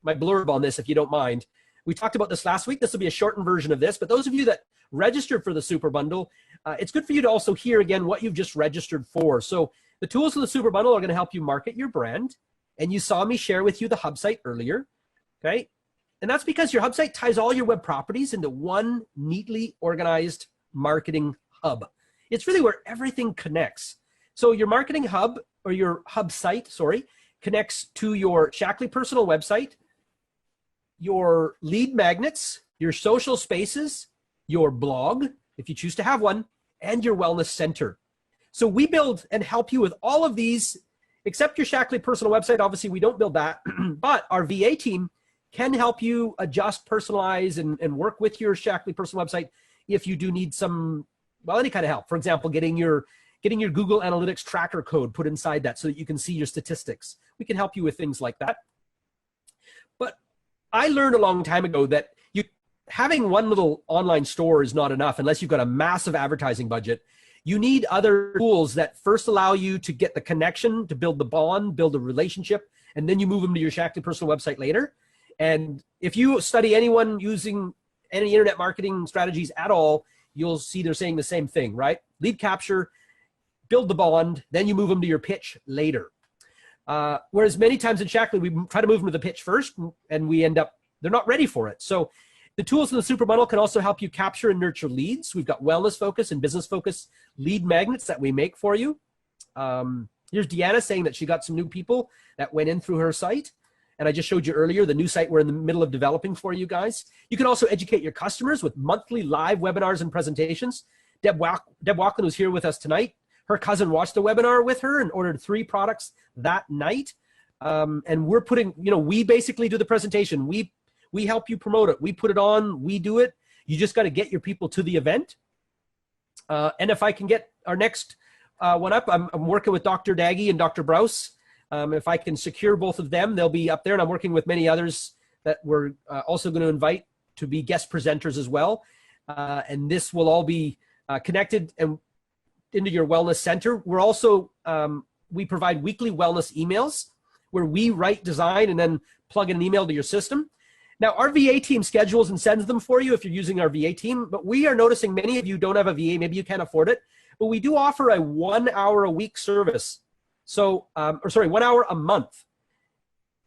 A: blurb on this, if you don't mind. We talked about this last week. This will be a shortened version of this, but those of you that registered for the super bundle, it's good for you to also hear again what you've just registered for. So the tools of the super bundle are going to help you market your brand. And you saw me share with you the hub site earlier, okay? And that's because your hub site ties all your web properties into one neatly organized marketing hub. It's really where everything connects. So your marketing hub, or your hub site, sorry, connects to your Shaklee personal website, your lead magnets, your social spaces, your blog, if you choose to have one, and your wellness center. So we build and help you with all of these, except your Shaklee personal website. Obviously, we don't build that, but our VA team can help you adjust, personalize, and work with your Shaklee personal website if you do need some, well, any kind of help. For example, getting your Google Analytics tracker code put inside that so that you can see your statistics. We can help you with things like that. But I learned a long time ago that having one little online store is not enough unless you've got a massive advertising budget. You need other tools that first allow you to get the connection, to build the bond, build a relationship, and then you move them to your Shaklee personal website later. And if you study anyone using any internet marketing strategies at all, you'll see they're saying the same thing, right? Lead capture, build the bond, then you move them to your pitch later. Whereas many times in Shaklee, we try to move them to the pitch first, and we end up, they're not ready for it. So the tools in the super bundle can also help you capture and nurture leads. We've got wellness focus and business focus lead magnets that we make for you. Here's Deanna saying that she got some new people that went in through her site. And I just showed you earlier the new site we're in the middle of developing for you guys. You can also educate your customers with monthly live webinars and presentations. Deb Walklin, who's here with us tonight, her cousin watched the webinar with her and ordered 3 products that night. And we're putting, we basically do the presentation. We help you promote it. We put it on, we do it. You just got to get your people to the event. And if I can get our next one up, I'm working with Dr. Daggy and Dr. Brous. If I can secure both of them, they'll be up there, and I'm working with many others that we're also going to invite to be guest presenters as well. And this will all be connected and into your wellness center. We're also, we provide weekly wellness emails where we write, design, and then plug in an email to your system. Now, our VA team schedules and sends them for you if you're using our VA team, but we are noticing many of you don't have a VA, maybe you can't afford it, but we do offer a 1 hour a week service. So, 1 hour a month.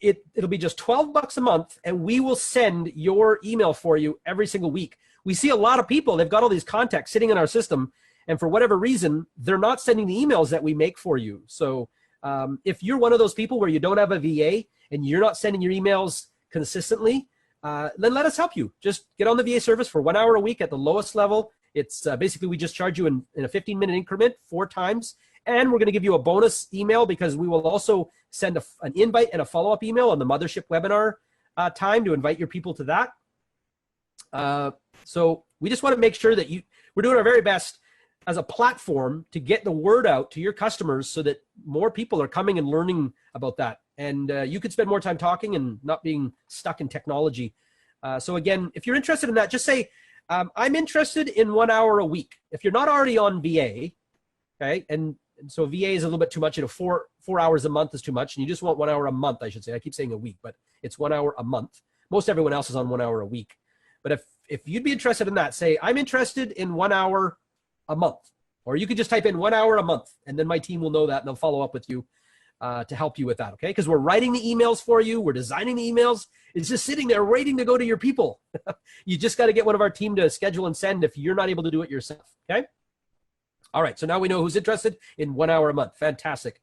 A: It'll be just $12 a month, and we will send your email for you every single week. We see a lot of people, they've got all these contacts sitting in our system, and for whatever reason, they're not sending the emails that we make for you. So if you're one of those people where you don't have a VA and you're not sending your emails consistently, then let us help you. Just get on the VA service for 1 hour a week at the lowest level. It's basically we just charge you in a 15-minute increment 4 times. And we're going to give you a bonus email because we will also send an invite and a follow-up email on the Mothership webinar time to invite your people to that. So we just want to make sure that we're doing our very best as a platform to get the word out to your customers so that more people are coming and learning about that. And you could spend more time talking and not being stuck in technology. So again, if you're interested in that, just say, I'm interested in 1 hour a week. If you're not already on VA, okay, and so VA is a little bit too much. 4 hours a month is too much, and you just want 1 hour a month, I should say. I keep saying a week, but it's 1 hour a month. Most everyone else is on 1 hour a week. But if you'd be interested in that, say, I'm interested in 1 hour a month, Or you could just type in 1 hour a month, and then my team will know that, and they'll follow up with you to help you with that, okay? Because we're writing the emails for you. We're designing the emails. It's just sitting there waiting to go to your people. You just got to get one of our team to schedule and send if you're not able to do it yourself, okay? All right, so now we know who's interested in 1 hour a month. Fantastic.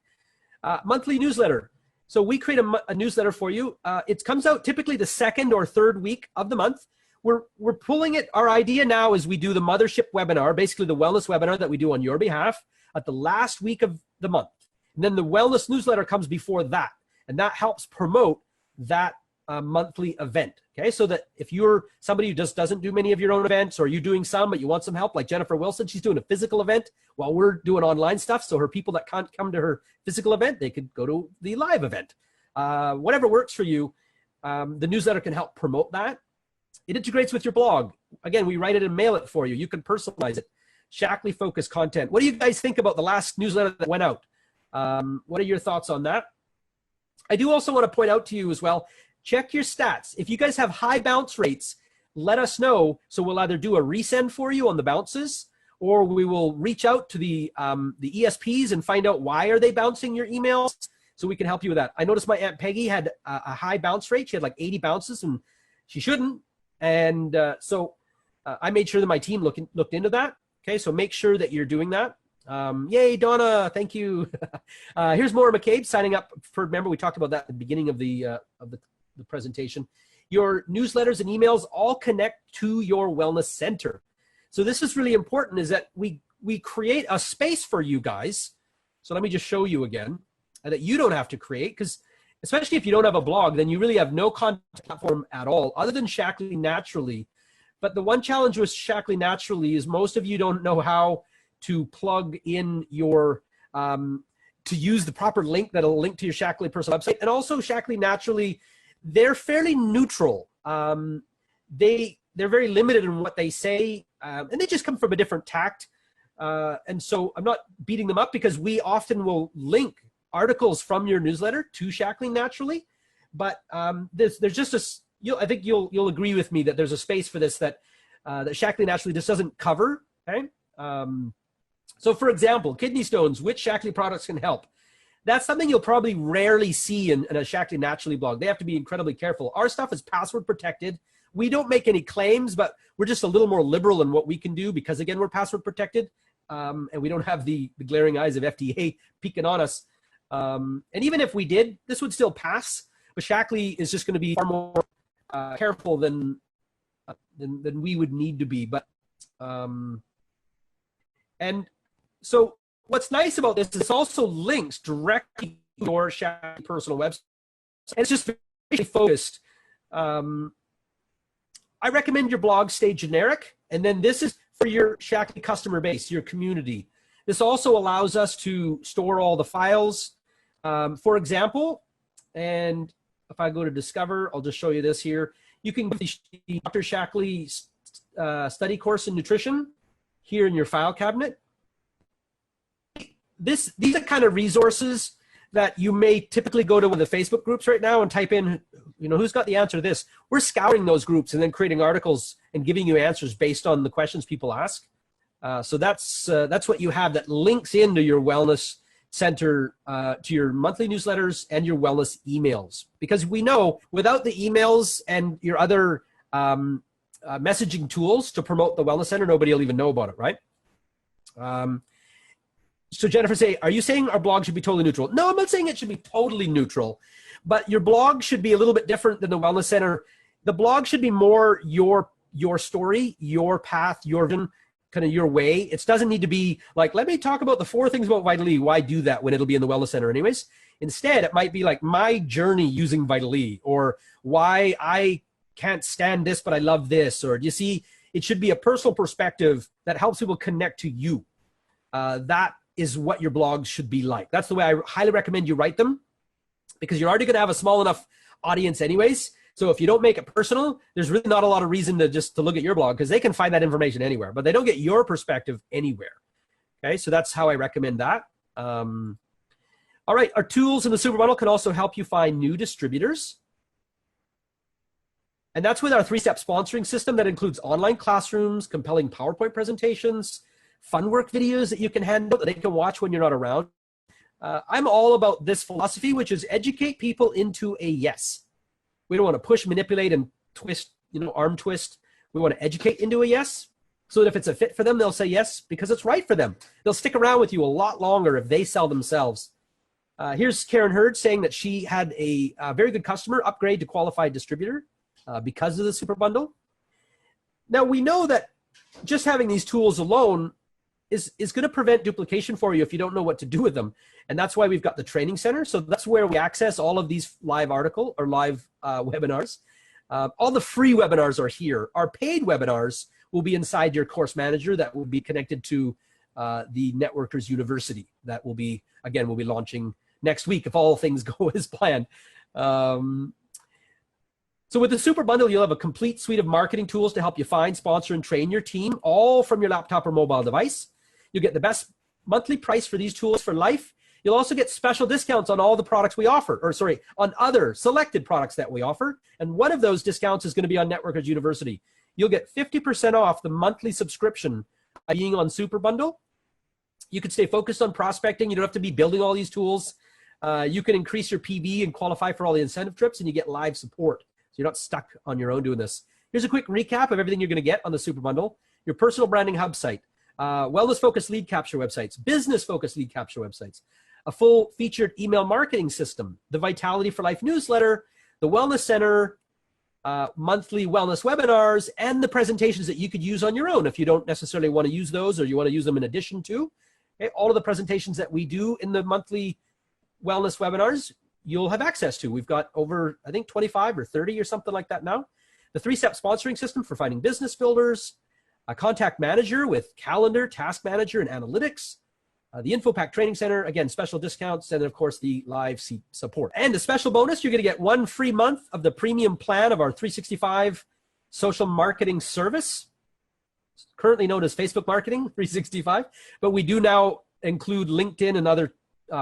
A: Monthly newsletter. So we create a newsletter for you. It comes out typically the second or third week of the month. We're pulling it. Our idea now is we do the mothership webinar, basically the wellness webinar that we do on your behalf at the last week of the month. And then the wellness newsletter comes before that. And that helps promote that monthly event. Okay, so that if you're somebody who just doesn't do many of your own events, or you're doing some but you want some help, like Jennifer Wilson, she's doing a physical event while we're doing online stuff. So her people that can't come to her physical event, they could go to the live event. Whatever works for you, the newsletter can help promote that. It integrates with your blog. Again, we write it and mail it for you. You can personalize it. Shaklee focused content. What do you guys think about the last newsletter that went out? What are your thoughts on that? I do also want to point out to you as well, check your stats. If you guys have high bounce rates, let us know. So we'll either do a resend for you on the bounces, or we will reach out to the ESPs and find out why are they bouncing your emails, so we can help you with that. I noticed my Aunt Peggy had a high bounce rate. She had like 80 bounces, and she shouldn't. And so I made sure that my team looked into that. Okay, so make sure that you're doing that. Yay, Donna, thank you. Here's Maura McCabe signing up for, remember we talked about that at the beginning of the presentation. Your newsletters and emails all connect to your wellness center. So this is really important, is that we create a space for you guys. So let me just show you again, that you don't have to create, because especially if you don't have a blog, then you really have no content platform at all other than Shaklee Naturally. But the one challenge with Shaklee Naturally is most of you don't know how to plug in your, to use the proper link that'll link to your Shaklee personal website. And also Shaklee Naturally, they're fairly neutral. They're very limited in what they say, and they just come from a different tact. And so I'm not beating them up, because we often will link articles from your newsletter to Shaklee Naturally. But there's just I think you'll agree with me that there's a space for this that Shaklee Naturally just doesn't cover. Okay. So for example, kidney stones, which Shaklee products can help? That's something you'll probably rarely see in a Shaklee Naturally blog. They have to be incredibly careful. Our stuff is password protected. We don't make any claims, but we're just a little more liberal in what we can do, because again, we're password protected, and we don't have the glaring eyes of FDA peeking on us. And even if we did, this would still pass. But Shaklee is just going to be far more careful than we would need to be. But and so what's nice about this is it's also links directly to your Shaklee personal website. And it's just very focused. I recommend your blog stay generic, and then this is for your Shaklee customer base, your community. This also allows us to store all the files. For example, and if I go to Discover, I'll just show you this here. You can get the Dr. Shaklee study course in nutrition here in your file cabinet. These are kind of resources that you may typically go to one of the Facebook groups right now and type in, who's got the answer to this? We're scouring those groups and then creating articles and giving you answers based on the questions people ask. So that's what you have that links into your wellness center, to your monthly newsletters and your wellness emails. Because we know without the emails and your other messaging tools to promote the wellness center, nobody will even know about it, right? So Jennifer are you saying our blog should be totally neutral? No, I'm not saying it should be totally neutral, but your blog should be a little bit different than the wellness center. The blog should be more your story, your path, your vision, kind of your way. It doesn't need to be like, let me talk about the 4 things about Vital E. Why do that when it'll be in the wellness center anyways? Instead, it might be like my journey using Vital E, or why I can't stand this, but I love this. Or you see, it should be a personal perspective that helps people connect to you. That is what your blogs should be like. That's the way I highly recommend you write them, because you're already going to have a small enough audience anyways. So if you don't make it personal, there's really not a lot of reason to look at your blog, because they can find that information anywhere, but they don't get your perspective anywhere. Okay, so that's how I recommend that. All right, our tools in the Super Bundle can also help you find new distributors. And that's with our 3-step sponsoring system that includes online classrooms, compelling PowerPoint presentations, fun work videos that you can hand out that they can watch when you're not around. I'm all about this philosophy, which is educate people into a yes. We don't want to push, manipulate, and twist, arm twist. We want to educate into a yes, so that if it's a fit for them, they'll say yes because it's right for them. They'll stick around with you a lot longer if they sell themselves. Here's Karen Hurd saying that she had a very good customer upgrade to qualified distributor because of the super bundle. Now, we know that just having these tools alone is going to prevent duplication for you if you don't know what to do with them. And that's why we've got the training center. So that's where we access all of these live webinars. All the free webinars are here. Our paid webinars will be inside your course manager that will be connected to the Networkers University. That will be, again, we'll be launching next week if all things go as planned. So with the super bundle, you'll have a complete suite of marketing tools to help you find, sponsor, and train your team, all from your laptop or mobile device. You'll get the best monthly price for these tools for life. You'll also get special discounts on all the products we offer, on other selected products that we offer. And one of those discounts is going to be on Networkers University. You'll get 50% off the monthly subscription by being on Super Bundle. You can stay focused on prospecting. You don't have to be building all these tools. You can increase your PV and qualify for all the incentive trips, and you get live support. So you're not stuck on your own doing this. Here's a quick recap of everything you're going to get on the Super Bundle. Your personal branding hub site, wellness-focused lead capture websites, business-focused lead capture websites, a full featured email marketing system, the Vitality for Life newsletter, the Wellness Center, monthly wellness webinars, and the presentations that you could use on your own if you don't necessarily want to use those or you want to use them in addition to. Okay, all of the presentations that we do in the monthly wellness webinars, you'll have access to. We've got over, I think, 25 or 30 or something like that now. The 3-step sponsoring system for finding business builders, a contact manager with calendar, task manager, and analytics, the InfoPack Training Center, again, special discounts, and of course the live support. And a special bonus, you're gonna get 1 free month of the premium plan of our 365 social marketing service, currently known as Facebook Marketing 365, but we do now include LinkedIn and other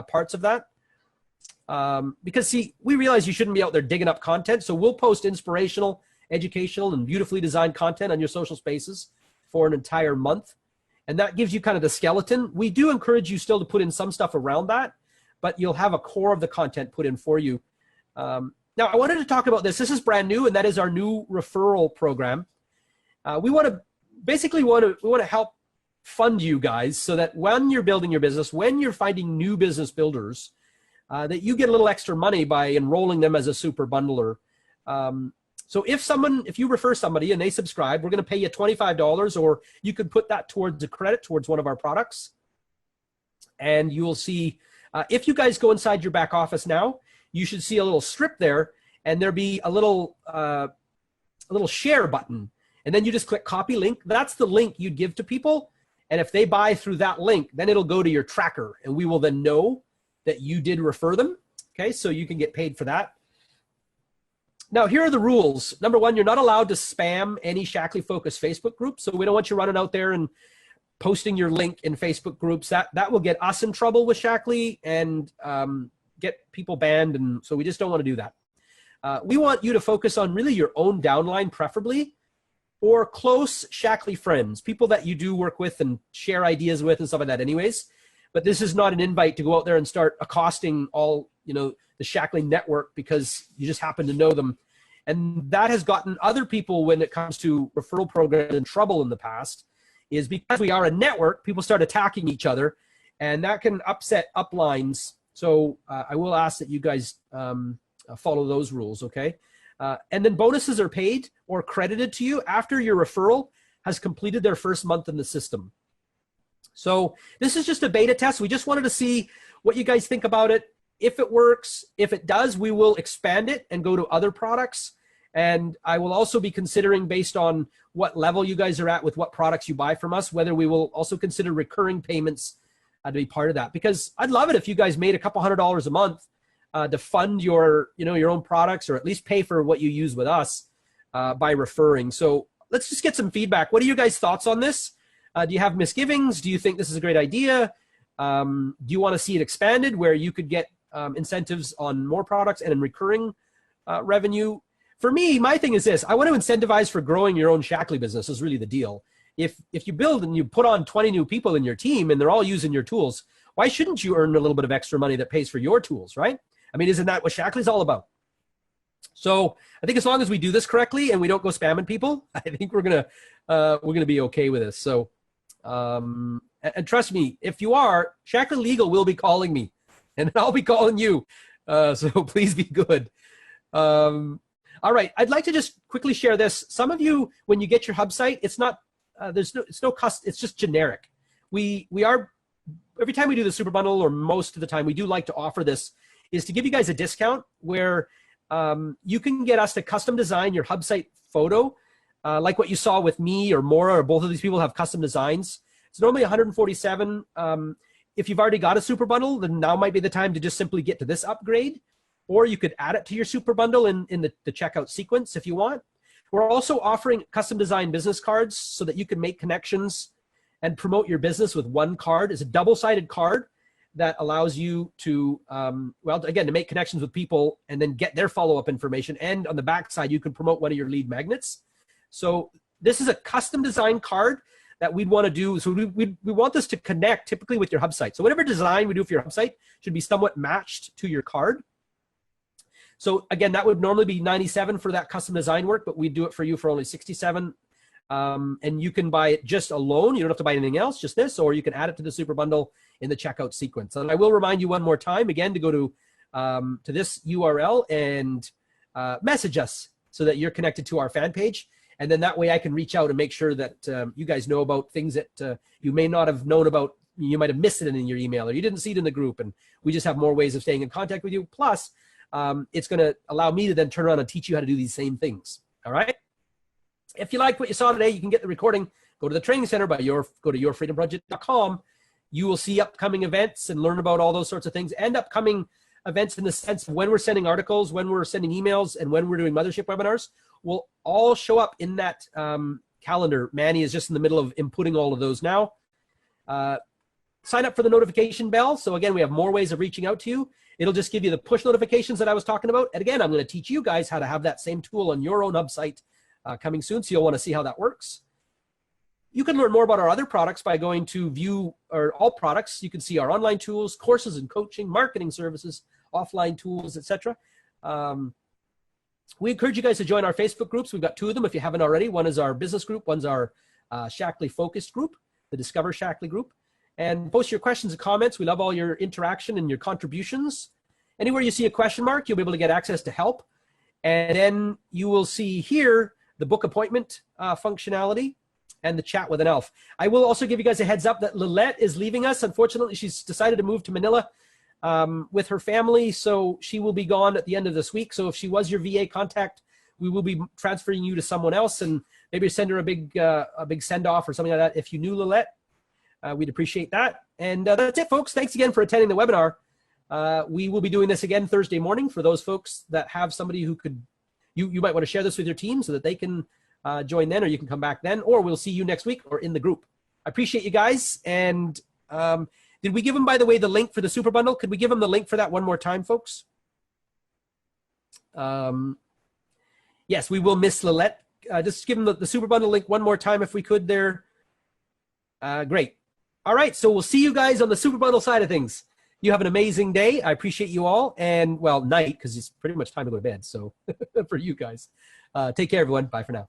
A: parts of that. Because see, we realize you shouldn't be out there digging up content, so we'll post inspirational, educational, and beautifully designed content on your social spaces for an entire month. And that gives you kind of the skeleton. We do encourage you still to put in some stuff around that, but you'll have a core of the content put in for you. Now, I wanted to talk about this. This is brand new, and that is our new referral program. We want to help fund you guys so that when you're building your business, when you're finding new business builders, that you get a little extra money by enrolling them as a super bundler. So if you refer somebody and they subscribe, we're going to pay you $25, or you could put that towards a credit towards one of our products. And you will see, if you guys go inside your back office now, you should see a little strip there, and there'll be a little share button. And then you just click copy link. That's the link you'd give to people. And if they buy through that link, then it'll go to your tracker, and we will then know that you did refer them. Okay, so you can get paid for that. Now, here are the rules. Number 1, you're not allowed to spam any Shaklee focused Facebook groups. So we don't want you running out there and posting your link in Facebook groups. That will get us in trouble with Shaklee and get people banned. And so we just don't want to do that. We want you to focus on really your own downline, preferably, or close Shaklee friends, people that you do work with and share ideas with and stuff like that anyways. But this is not an invite to go out there and start accosting all, the Shaklee network because you just happen to know them. And that has gotten other people, when it comes to referral programs, in trouble in the past, is because we are a network, people start attacking each other, and that can upset uplines. So I will ask that you guys follow those rules, okay? And then bonuses are paid or credited to you after your referral has completed their first month in the system. So this is just a beta test. We just wanted to see what you guys think about it. If it works, if it does, we will expand it and go to other products. And I will also be considering, based on what level you guys are at with what products you buy from us, whether we will also consider recurring payments to be part of that. Because I'd love it if you guys made a couple $100s a month to fund your own products, or at least pay for what you use with us by referring. So let's just get some feedback. What are you guys' thoughts on this? Do you have misgivings? Do you think this is a great idea? Do you want to see it expanded where you could get incentives on more products and in recurring revenue? For me, my thing is this. I want to incentivize for growing your own Shaklee business is really the deal. if you build and you put on 20 new people in your team and they're all using your tools, why shouldn't you earn a little bit of extra money that pays for your tools, right? I mean, isn't that what Shaklee's all about? So I think as long as we do this correctly and we don't go spamming people, I think we're gonna be okay with this. So, and trust me, if you are, Shaklee Legal will be calling me, and I'll be calling you. So please be good. All right, I'd like to just quickly share this. Some of you, when you get your hub site, it's not it's no custom. It's just generic. We are every time we do the super bundle, or most of the time, we do like to offer this, is to give you guys a discount where you can get us to custom design your hub site photo, like what you saw with me or Maura, or both of these people have custom designs. It's normally $147. If you've already got a super bundle, then now might be the time to just simply get to this upgrade, or you could add it to your super bundle in the checkout sequence if you want. We're also offering custom design business cards so that you can make connections and promote your business with one card. It's a double-sided card that allows you to, well, again, to make connections with people and then get their follow-up information. And on the back side, you can promote one of your lead magnets. So this is a custom design card that we'd want to do. So we want this to connect typically with your hub site. So whatever design we do for your hub site should be somewhat matched to your card. So again, that would normally be $97 for that custom design work, but we do it for you for only $67. And you can buy it just alone. You don't have to buy anything else, just this, or you can add it to the super bundle in the checkout sequence. And I will remind you one more time, again, to go to this URL and message us so that you're connected to our fan page. And then that way I can reach out and make sure that you guys know about things that you may not have known about. You might have missed it in your email, or you didn't see it in the group. And we just have more ways of staying in contact with you. Plus, it's going to allow me to then turn around and teach you how to do these same things. All right? If you like what you saw today, you can get the recording. Go to the training center go to yourfreedomproject.com. You will see upcoming events and learn about all those sorts of things, and upcoming events in the sense of when we're sending articles, when we're sending emails, and when we're doing mothership webinars will all show up in that calendar. Manny is just in the middle of inputting all of those now. Sign up for the notification bell. So again, we have more ways of reaching out to you. It'll just give you the push notifications that I was talking about. And again, I'm going to teach you guys how to have that same tool on your own hub site coming soon. So you'll want to see how that works. You can learn more about our other products by going to view our all products. You can see our online tools, courses and coaching, marketing services, offline tools, etc. We encourage you guys to join our Facebook groups. We've got two of them if you haven't already. One is our business group. One's our Shaklee focused group, the Discover Shaklee group. And post your questions and comments. We love all your interaction and your contributions. Anywhere you see a question mark, you'll be able to get access to help. And then you will see here the book appointment functionality and the chat with an elf. I will also give you guys a heads up that Lilette is leaving us. Unfortunately, she's decided to move to Manila with her family, so she will be gone at the end of this week. So if she was your VA contact, we will be transferring you to someone else, and maybe send her a big send-off or something like that. If you knew Lilette, we'd appreciate that. And that's it, folks. Thanks again for attending the webinar. We will be doing this again Thursday morning for those folks that have somebody who could, you might want to share this with your team so that they can join then, or you can come back then, or we'll see you next week or in the group. I appreciate you guys. And did we give them, by the way, the link for the super bundle? Could we give them the link for that one more time, folks? Yes, we will miss Lilette. Just give them the super bundle link one more time if we could there. Great. All right, so we'll see you guys on the super bundle side of things. You have an amazing day. I appreciate you all. And, well, night, because it's pretty much time to go to bed. So for you guys, take care, everyone. Bye for now.